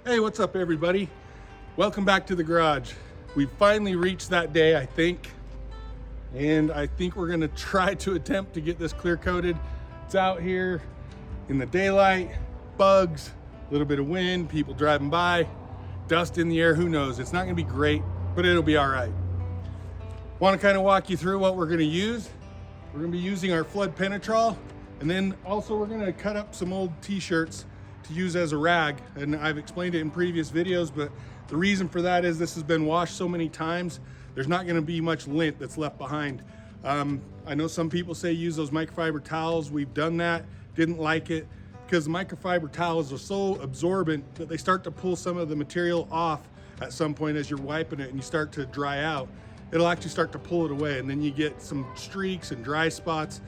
Hey, what's up everybody? Welcome back to the garage. We've finally reached that day, I think. And I think we're gonna try to attempt to get this clear coated. It's out here in the daylight, bugs, a little bit of wind, people driving by, dust in the air, who knows? It's not gonna be great, but it'll be all right. Want to kind of walk you through what we're gonna use. We're gonna be using our Flood Penetrol, and then also we're gonna cut up some old t-shirts to use as a rag. And I've explained it in previous videos, but the reason for that is this has been washed so many times, there's not gonna be much lint that's left behind. I know some people say use those microfiber towels. We've done that, didn't like it, because the microfiber towels are so absorbent that they start to pull some of the material off at some point as you're wiping it and you start to dry out. It'll actually start to pull it away, and then you get some streaks and dry spots,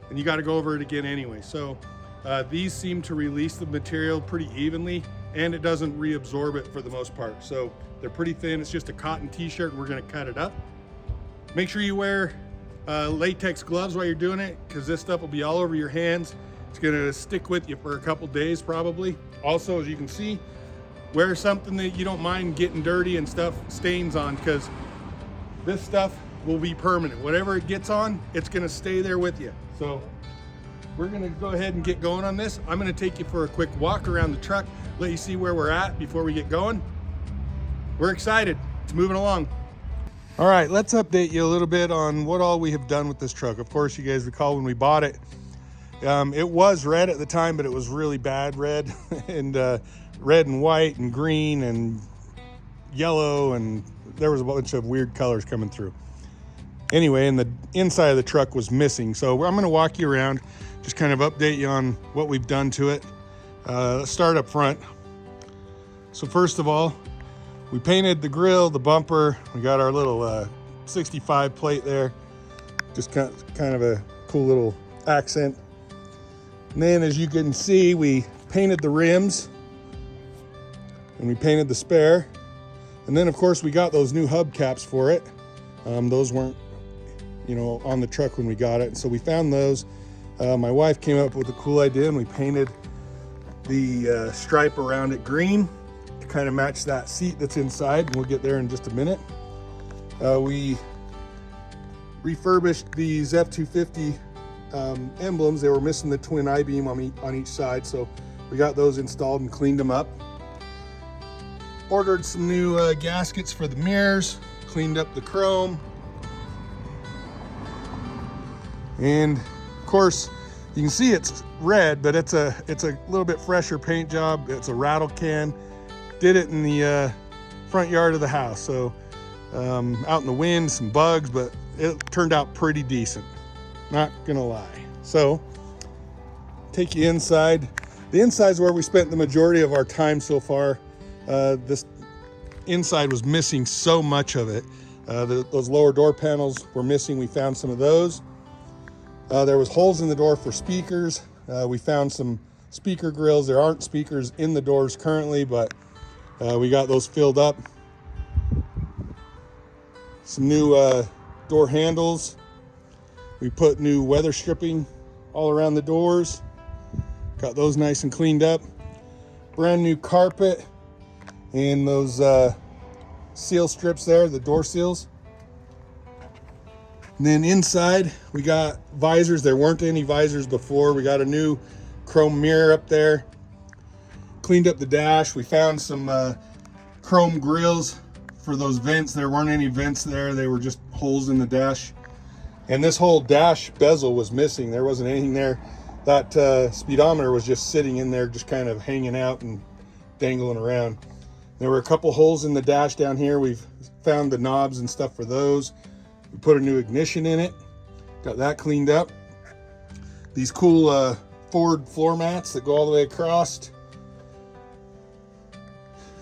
and you got to go over it again anyway. So these seem to release the material pretty evenly, and it doesn't reabsorb it for the most part. So they're pretty thin. It's just a cotton t-shirt, and we're going to cut it up. Make sure you wear latex gloves while you're doing it, because this stuff will be all over your hands. It's going to stick with you for a couple days probably. Also, as you can see, wear something that you don't mind getting dirty and stuff stains on, because this stuff will be permanent. Whatever it gets on, it's gonna stay there with you. So we're gonna go ahead and get going on this. I'm gonna take you for a quick walk around the truck, let you see where we're at before we get going. We're excited, it's moving along. All right, let's update you a little bit on what all we have done with this truck. Of course, you guys recall when we bought it, it was red at the time, but it was really bad red, and red and white and green and yellow, and there was a bunch of weird colors coming through. Anyway, and the inside of the truck was missing. So I'm gonna walk you around, just kind of update you on what we've done to it. Let's start up front. So first of all, we painted the grill, the bumper. We got our little 65 plate there. Just kind of a cool little accent. And then as you can see, we painted the rims and we painted the spare. And then of course we got those new hubcaps for it. Those weren't, on the truck when we got it. And so we found those. My wife came up with a cool idea, and we painted the stripe around it green to kind of match that seat that's inside. And we'll get there in just a minute. We refurbished these F-250 emblems. They were missing the twin I-beam on each side. So we got those installed and cleaned them up. Ordered some new gaskets for the mirrors, cleaned up the chrome. And of course, you can see it's red, but it's a little bit fresher paint job. It's a rattle can. Did it in the front yard of the house. So out in the wind, some bugs, but it turned out pretty decent. Not gonna lie. So take you inside. The inside is where we spent the majority of our time so far. This inside was missing so much of it. Those lower door panels were missing. We found some of those. There was holes in the door for speakers. We found some speaker grills. There aren't speakers in the doors currently, but we got those filled up. Some new door handles. We put new weather stripping all around the doors. Got those nice and cleaned up. Brand new carpet. And those seal strips there, the door seals. And then inside, we got visors. There weren't any visors before. We got a new chrome mirror up there. Cleaned up the dash. We found some chrome grills for those vents. There weren't any vents there. They were just holes in the dash. And this whole dash bezel was missing. There wasn't anything there. That speedometer was just sitting in there, just kind of hanging out and dangling around. There were a couple holes in the dash down here. We've found the knobs and stuff for those. We put a new ignition in it. Got that cleaned up. These cool Ford floor mats that go all the way across.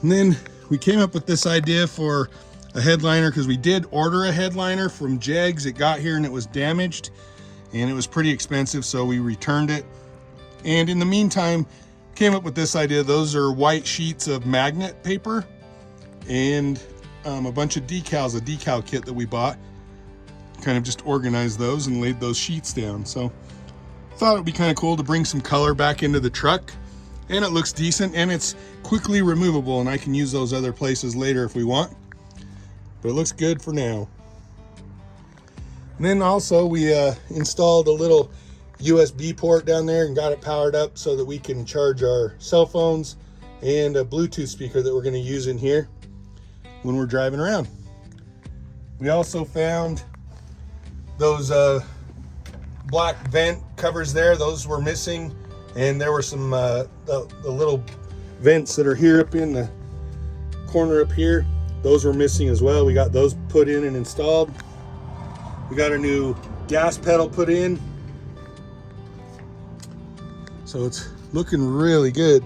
And then we came up with this idea for a headliner, because we did order a headliner from Jegs. It got here and it was damaged and it was pretty expensive, so we returned it. And in the meantime, came up with this idea. Those are white sheets of magnet paper and a bunch of decals, a decal kit that we bought. Kind of just organized those and laid those sheets down. So thought it would be kind of cool to bring some color back into the truck. and it looks decent, and it's quickly removable, and I can use those other places later if we want, but it looks good for now. And then also we installed a little USB port down there and got it powered up so that we can charge our cell phones, and a Bluetooth speaker that we're going to use in here when we're driving around. We also found those black vent covers there. Those were missing, and there were some the little vents that are here up in the corner up here. Those were missing as well. We got those put in and installed. We got a new gas pedal put in, so it's looking really good.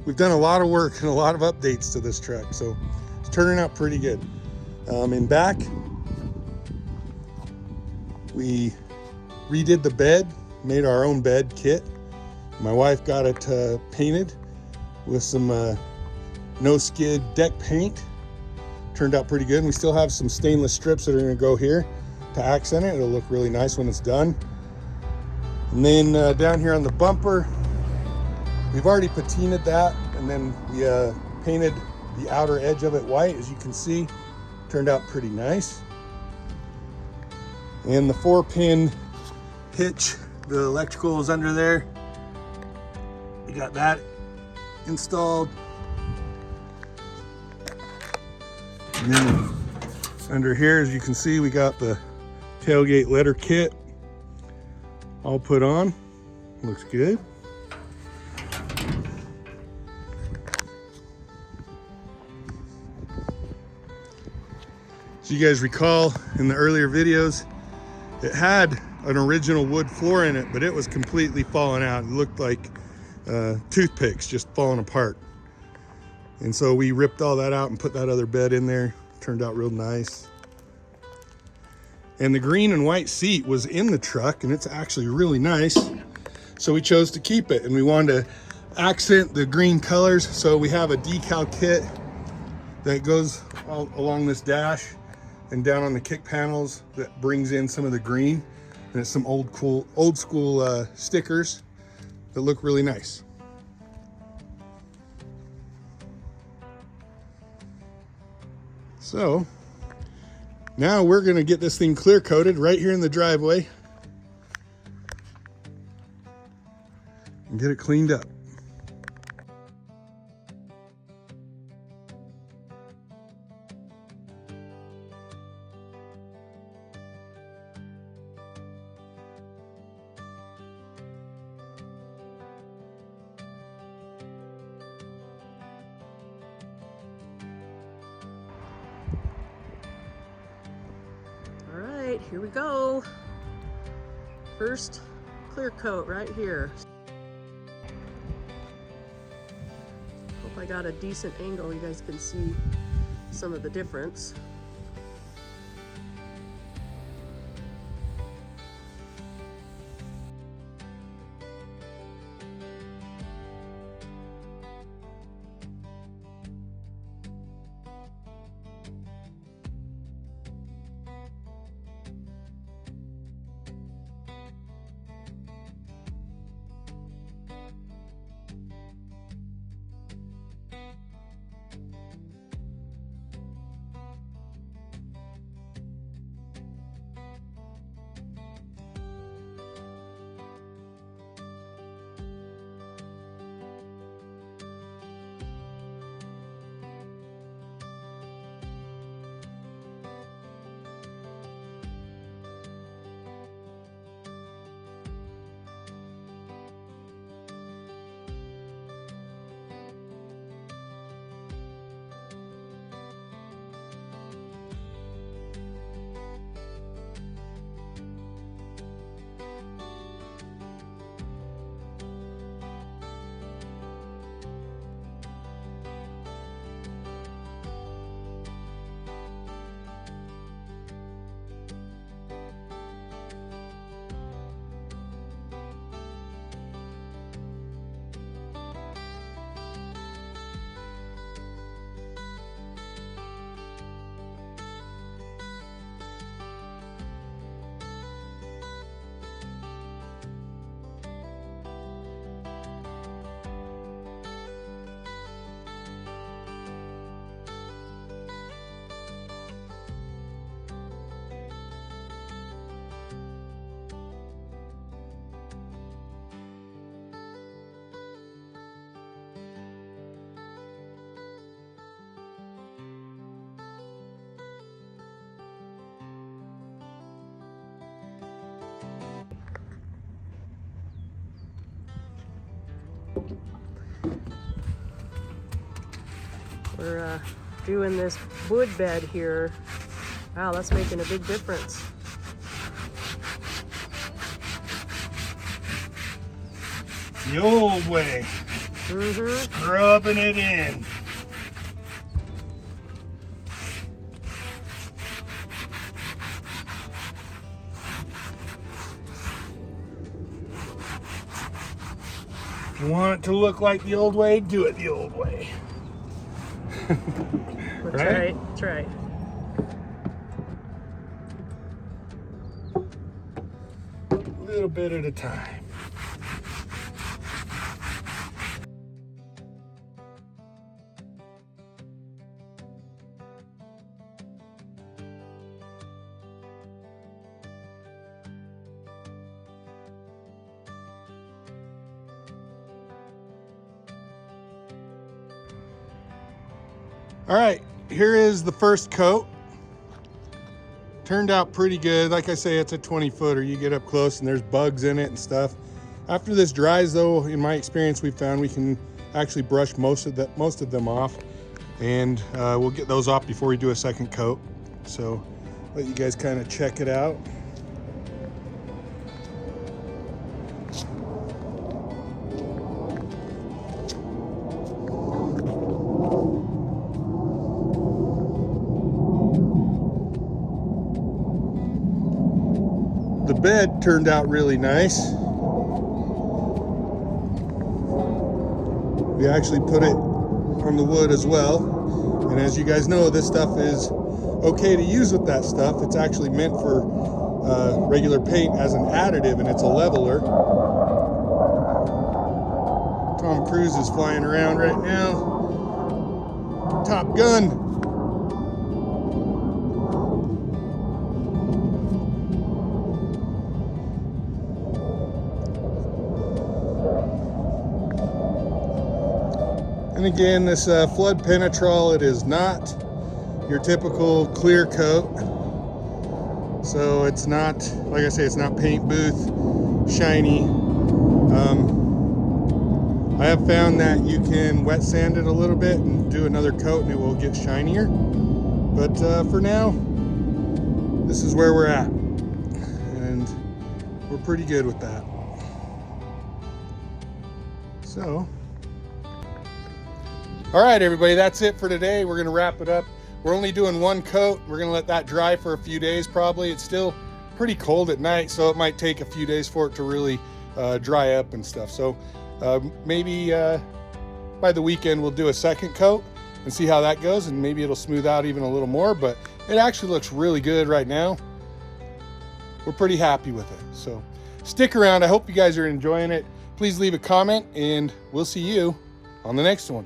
We've done a lot of work and a lot of updates to this truck, so it's turning out pretty good. In back, we redid the bed, made our own bed kit. My wife got it painted with some no skid deck paint. Turned out pretty good, and we still have some stainless strips that are going to go here to accent it. It'll look really nice when it's done. And then down here on the bumper, we've already patinaed that, and then we painted the outer edge of it white. As you can see, turned out pretty nice. And the 4-pin hitch, the electrical is under there. We got that installed. And then under here, as you can see, we got the tailgate letter kit all put on. Looks good. So you guys recall in the earlier videos, it had an original wood floor in it, but it was completely falling out. It looked like toothpicks just falling apart. And so we ripped all that out and put that other bed in there. Turned out real nice. And the green and white seat was in the truck, and it's actually really nice. So we chose to keep it, and we wanted to accent the green colors. So we have a decal kit that goes all along this dash and down on the kick panels that brings in some of the green. And it's some old school stickers that look really nice. So now we're gonna get this thing clear coated right here in the driveway and get it cleaned up. Here we go. First clear coat right here. Hope I got a decent angle. You guys can see some of the difference. We're doing this wood bed here. Wow, that's making a big difference. The old way. Scrubbing it in. If you want it to look like the old way, do it the old way. That's right? That's right. A little bit at a time. All right, here is the first coat. Turned out pretty good. Like I say, it's a 20-footer. You get up close and there's bugs in it and stuff. After this dries though, in my experience, we found we can actually brush most of them off, and we'll get those off before we do a second coat. So let you guys kind of check it out. The bed turned out really nice. We actually put it on the wood as well. And as you guys know, this stuff is okay to use with that stuff. It's actually meant for regular paint as an additive, and it's a leveler. Tom Cruise is flying around right now. Top Gun. And again, this Flood Penetrol, it is not your typical clear coat. So it's not, like I say, it's not paint booth shiny. I have found that you can wet sand it a little bit and do another coat and it will get shinier. But for now, this is where we're at. And we're pretty good with that. So, all right, everybody, that's it for today. We're gonna wrap it up. We're only doing one coat. We're gonna let that dry for a few days probably. It's still pretty cold at night, so it might take a few days for it to really dry up and stuff. So maybe by the weekend we'll do a second coat and see how that goes, and maybe it'll smooth out even a little more, but it actually looks really good right now. We're pretty happy with it. So stick around. I hope you guys are enjoying it. Please leave a comment, and we'll see you on the next one.